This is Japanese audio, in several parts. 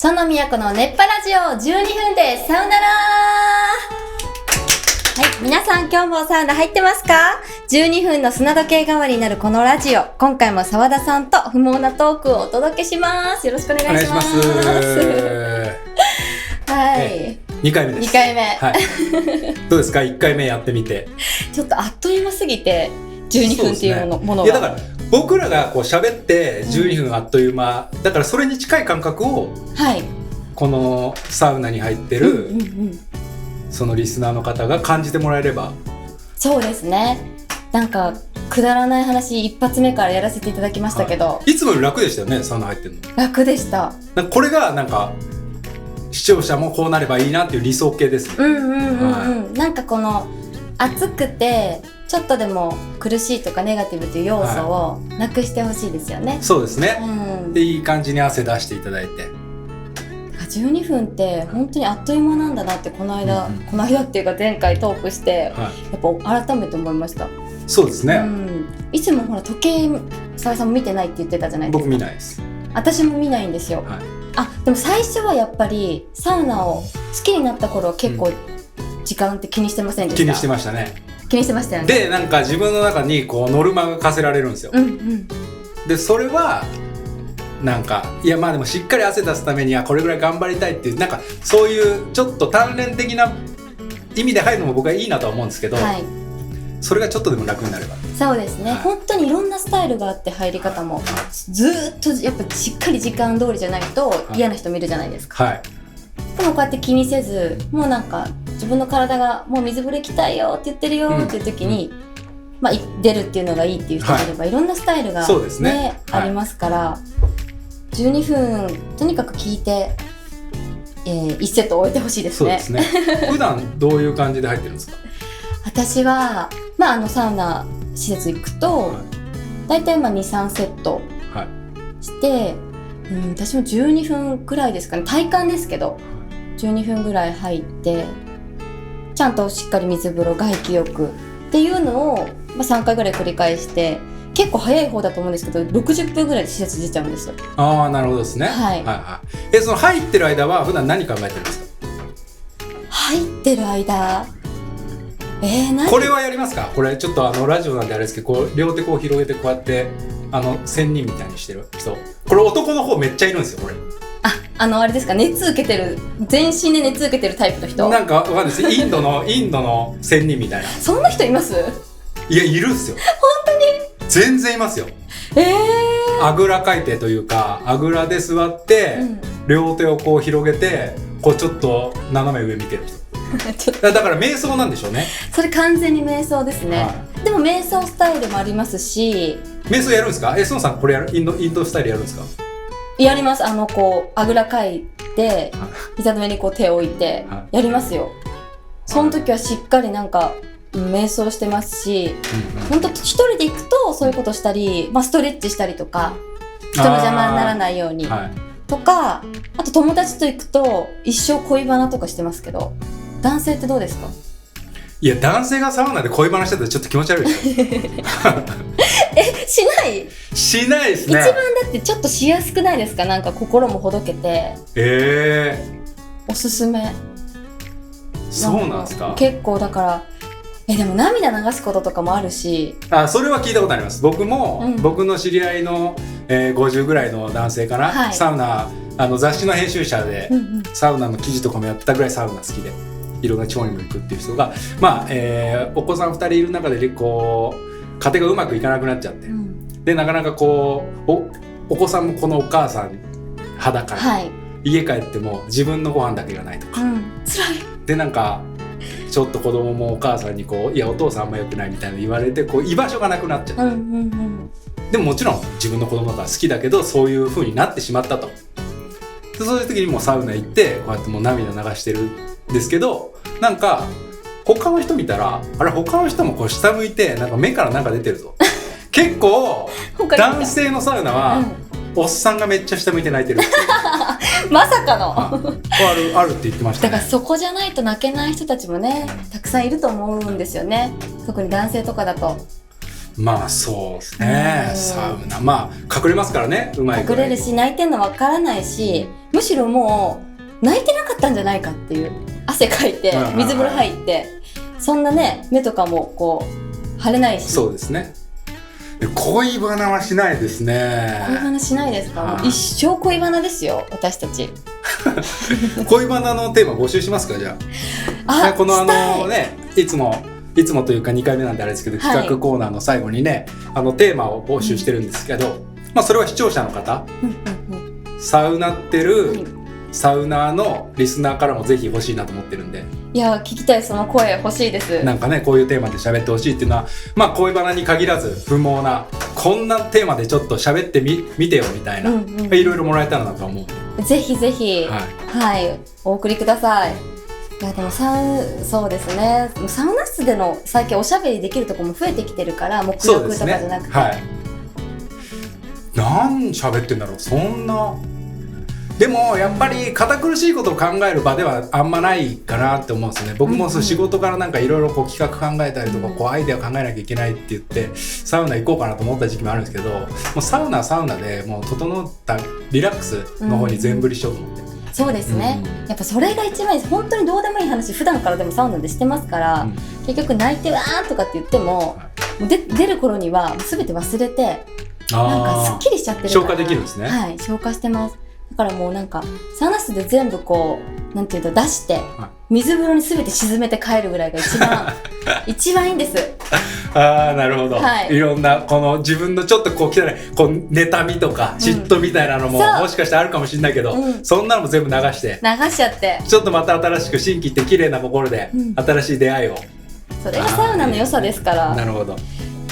その都の熱波ラジオ12分でサウナラー。はい、皆さん今日もサウナ入ってますか？ 12 分の砂時計代わりになるこのラジオ、今回も澤田さんと不毛なトークをお届けします。よろしくお願いします。はい、2回目です。2回目、はい、どうですか？1回目やってみてちょっとあっという間すぎて12分っていうものが、いやだから僕らがこう喋って12分あっという間、だからそれに近い感覚を、はい、このサウナに入ってる、そのリスナーの方が感じてもらえれば。そうですね。なんかくだらない話一発目からやらせていただきましたけど、はい、いつもより楽でしたよね、サウナ入ってるの。楽でした。なんかこれがなんか視聴者もこうなればいいなっていう理想形ですね。なんかこの暑くてちょっとでも苦しいとかネガティブという要素をなくしてほしいですよね。そうですね、でいい感じに汗出していただいて、12分って本当にあっという間なんだなってこの間っていうか前回トークして、やっぱ改めて思いました。そうですね、いつもほら時計澤さんも見てないって言ってたじゃないですか。僕見ないです。私も見ないんですよ、でも最初はやっぱりサウナを好きになった頃は結構時間って気にしてませんでした？気にしてましたね。気にしてましたよね。でなんか自分の中にこうノルマが課せられるんですよ、でそれはなんかいやまあでもしっかり汗出すためにはこれぐらい頑張りたいっていう、なんかそういうちょっと鍛錬的な意味で入るのも僕はいいなとは思うんですけど、それがちょっとでも楽になれば。そうですね、本当にいろんなスタイルがあって入り方も、ずっとやっぱしっかり時間通りじゃないと嫌な人もいるじゃないですか、でもこうやって気にせず、もうなんか自分の体がもう水風呂行きたいよって言ってるよっていう時に、出るっていうのがいいっていう人もいれば、いろんなスタイルが、ありますから、12分とにかく聞いて、1セット置いてほしいですね。そうですね。普段どういう感じで入ってるんですか？私は、サウナ施設行くと、だいたい2、3セットして、私も12分ぐらいですかね、体感ですけど12分ぐらい入って、ちゃんとしっかり水風呂外気浴っていうのを、3回ぐらい繰り返して、結構早い方だと思うんですけど60分ぐらいで施設出ちゃうんですよ。ああ、なるほどですね。その入ってる間は普段何考えてるんですか？入ってる間、これはやりますか？これちょっとラジオなんであれですけど、こう両手こう広げてこうやって仙人みたいにしてる人、これ男の方めっちゃいるんですよ。これあれですか、熱受けてる、全身で熱受けてるタイプの人、なんかわかんないです。インドの仙人みたいな。そんな人います？いや、いるっすよ。本当に全然いますよ。あぐらかいてというか、あぐらで座って、両手をこう広げて、こうちょっと斜め上見てる人だから瞑想なんでしょうね。それ完全に瞑想ですね、でも瞑想スタイルもありますし。瞑想やるんですか？スノさんこれインドスタイルやるんですか？やります。こうあぐらかいて膝の上にこう手を置いてやりますよ。その時はしっかりなんか瞑想してますし、本当一人で行くとそういうことしたり、ストレッチしたりとか、人の邪魔にならないように、とか、あと友達と行くと一生恋バナとかしてますけど。男性ってどうですか？いや、男性がサウナで恋バナしてたらちょっと気持ち悪いでしょ。しない？しないですね。一番だってちょっとしやすくないですか？なんか心もほどけて。おすすめ。そうなんですか？結構だからでも涙流すこととかもあるし。それは聞いたことあります。僕も、僕の知り合いの、50ぐらいの男性かな、サウナ雑誌の編集者で、サウナの記事とかもやったぐらいサウナ好きで、いろんな地方にも行くっていう人が、お子さん2人いる中でこう家庭がうまくいかなくなっちゃって、でなかなかこう お子さんもこのお母さん裸で、家帰っても自分のご飯だけがないとか、辛いで、なんかちょっと子供もお母さんにこう、いやお父さんあんま良くないみたいな言われて、こう居場所がなくなっちゃって、でももちろん自分の子供だから好きだけど、そういう風になってしまったと。でそういう時にもうサウナ行ってこうやってもう涙流してるんですけど、なんか他の人見たら、あれ他の人もこう下向いてなんか目からなんか出てるぞ結構男性のサウナは、おっさんがめっちゃ下向いて泣いてるっていうまさかのあるって言ってましたね。だからそこじゃないと泣けない人たちもね、たくさんいると思うんですよね。特に男性とかだと。そうですね、サウナ隠れますからね、うまいくらい隠れるし、泣いてんの分からないし、むしろもう泣いてなかったんじゃないかっていう、汗かいて水風呂入って、そんなね目とかもこう腫れないし。そうですね。恋バナはしないですね。恋バナしないですか？もう一生恋バナですよ私たち。恋バナのテーマ募集しますか？じゃあこのね、いつもというか2回目なんであれですけど、企画コーナーの最後にねテーマを募集してるんですけど、それは視聴者の方、サウナってるサウナーのリスナーからもぜひ欲しいなと思ってるんで。いや聞きたい、その声欲しいです。なんかねこういうテーマで喋ってほしいっていうのは恋バナに限らず不毛なこんなテーマでちょっと喋ってみてよみたいな、いろいろもらえたらなと思う。ぜひぜひお送りください。いやでもそうですね、サウナ室での最近おしゃべりできるとこも増えてきてるから、目録とかじゃなくて、何喋ってんだろう。そんなでもやっぱり堅苦しいことを考える場ではあんまないかなって思うんですよね。僕も仕事からなんかいろいろ企画考えたりとかアイデア考えなきゃいけないって言ってサウナ行こうかなと思った時期もあるんですけど、もうサウナでもう整ったリラックスの方に全振りしようと思って。そうですね、やっぱそれが一番いいです。本当にどうでもいい話普段からでもサウナでしてますから、結局泣いてわーとかって言っても、出る頃には全て忘れてなんかすっきりしちゃってるから消化できるんですね。消化してます。だからもうなんかサウナ室で全部こうなんていうと出して水風呂に全て沈めて帰るぐらいが一番いいんです。なるほど、いろんなこの自分のちょっとこう汚い妬みとか嫉妬みたいなのも、もしかしたらあるかもしれないけど、そんなのも全部流しちゃってちょっとまた新しく心機って綺麗な心で新しい出会いを、それがサウナの良さですから。なるほど。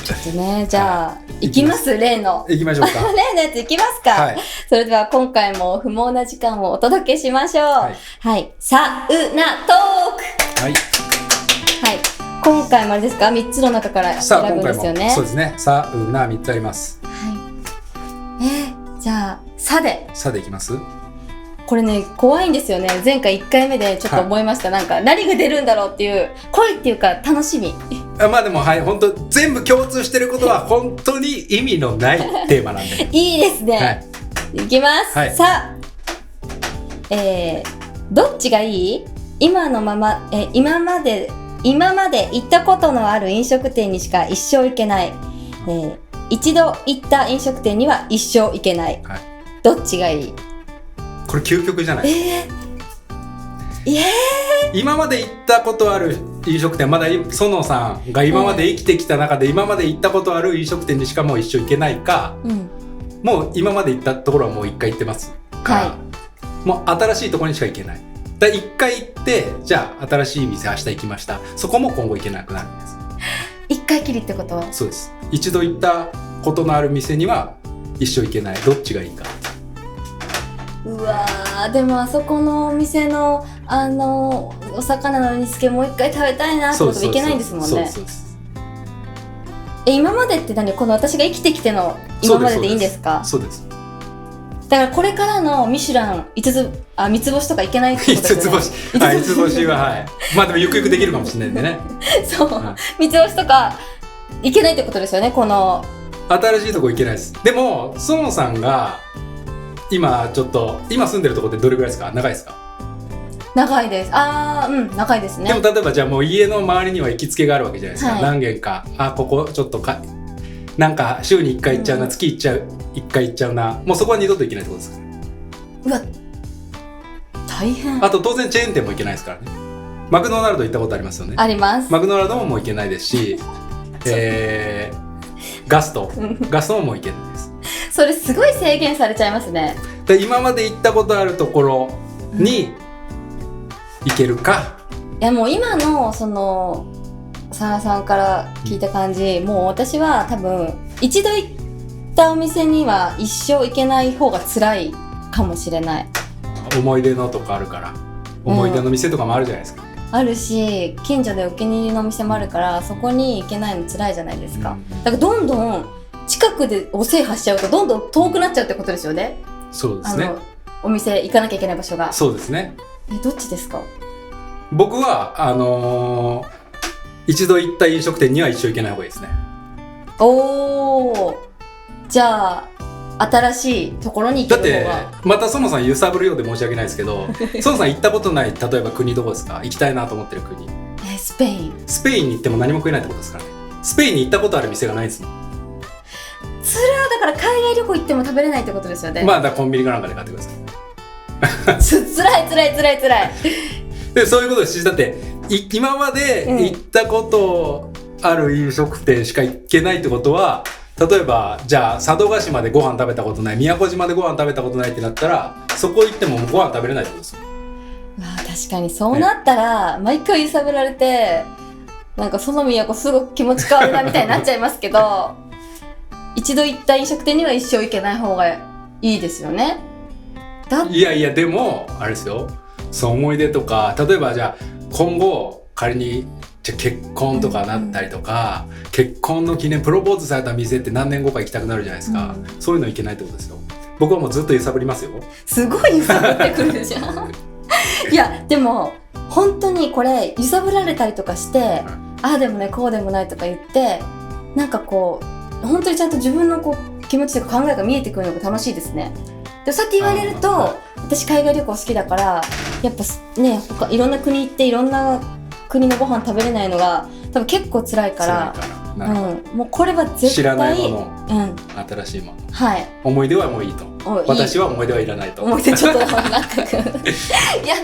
ちょっとね、じゃあ行きます。例の行きましょうか。例のやつ行きますか。それでは今回も不毛な時間をお届けしましょう。サウナトーク。今回もあれですか、3つの中から選ぶんですよね。そうですね。サウナ3つあります。じゃあサでいきます。これね怖いんですよね。前回1回目でちょっと思いました。なんか何が出るんだろうっていう怖いっていうか楽しみ。でも本当全部共通してることは本当に意味のないテーマなんで。いいですね。いきます。さあ、どっちがいい？今まで行ったことのある飲食店にしか一生行けない、一度行った飲食店には一生行けない、どっちがいい？これ究極じゃない？今まで行ったことある飲食店、まだ園さんが今まで生きてきた中で今まで行ったことある飲食店にしかもう一生行けないか、もう今まで行ったところはもう一回行ってますから、もう新しいところにしか行けない。だ一回行ってじゃあ新しい店明日行きました、そこも今後行けなくなるんです。一回きりってことは？そうです。一度行ったことのある店には一生行けない。どっちがいいか。うわー、でもあそこのお店のお魚の煮付けもう一回食べたいなってこといけないんですもんね。今までってこの私が生きてきての今まででいいんですか？そうです。だからこれからのミシュラン三つ星とかいけないってことですよね。五つ星はでもゆくゆくできるかもしれないんでね。そう、三つ星とかいけないってことですよね。この新しいとこいけないです。でも園さんが今住んでるとこってどれぐらいですか？長いですか？長いです。長いですね。でも例えばじゃあもう家の周りには行きつけがあるわけじゃないですか。何軒かここちょっとなんか週に1回行っちゃうな、月1回行っちゃうな、もうそこは二度と行けないってことですか？うわ大変。あと当然チェーン店も行けないですからね。マクドナルド行ったことありますよね？あります。マクドナルドももう行けないですしガストももう行けないです。それすごい制限されちゃいますね。で今まで行ったことあるところに行けるか、いやもう今のそのサラさんから聞いた感じ、もう私は多分一度行ったお店には一生行けない方が辛いかもしれない。思い出のとかあるから、思い出の店とかもあるじゃないですか。あるし近所でお気に入りのお店もあるから、そこに行けないの辛いじゃないですか。だからどんどん近くでお制覇しちゃうとどんどん遠くなっちゃうってことですよね。そうですね。お店行かなきゃいけない場所が。そうですね。どっちですか？僕は一度行った飲食店には一生行けない方がいいですね。おー、じゃあ新しいところに行ける方が。だってまた園さん揺さぶるようで申し訳ないですけど園さん行ったことない、例えば国どこですか？行きたいなと思ってる国。スペイン。スペインに行っても何も食えないってことですからね。スペインに行ったことある店がないですもん。それはだから海外旅行行っても食べれないってことですよね。まあだからコンビニかなんかで買ってくださいつらいでそういうことですし、だって今まで行ったことある飲食店しか行けないってことは、例えばじゃあ佐渡島でご飯食べたことない、宮古島でご飯食べたことないってなったら、そこ行ってもご飯食べれないってことですよ。まあ確かにそうなったら、毎回揺さぶられてなんかその都すごく気持ち変わるなみたいになっちゃいますけど一度行った飲食店には一生行けない方がいいですよね。いやいや、でもあれですよ、その思い出とか、例えばじゃあ今後仮にじゃあ結婚とかなったりとか、結婚の記念プロポーズされた店って何年後か行きたくなるじゃないですか、そういうの行けないってことですよ。僕はもうずっと揺さぶりますよ。すごい揺さぶってくるじゃんいやでも本当にこれ揺さぶられたりとかして、ああでもねこうでもないとか言って、なんかこう本当にちゃんと自分のこう気持ちとか考えが見えてくるのが楽しいですね。でそうやって言われると、私海外旅行好きだから、やっぱねいろんな国行っていろんな国のご飯食べれないのが多分結構辛いから、もうこれは絶対知らないもの、新しいもの、思い出はもういいと。私は思い出はいらないと。思い出ちょっとなんか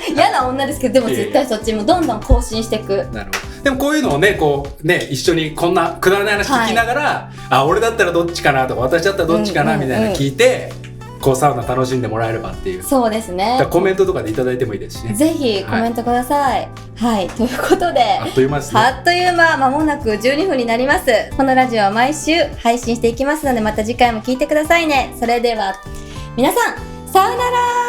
嫌な女ですけど、でも絶対そっちもどんどん更新していく。なるほど。でもこういうのをね、こうね、一緒にこんなくだらない話聞きながら、あ、俺だったらどっちかなとか、私だったらどっちかなみたいな聞いて、こうサウナ楽しんでもらえればっていう。そうですね。コメントとかでいただいてもいいですしね。ぜひコメントください。はい、ということで、あっという間ですね。あっという間、間もなく12分になります。このラジオは毎週配信していきますので、また次回も聞いてくださいね。それでは皆さん、さよなら。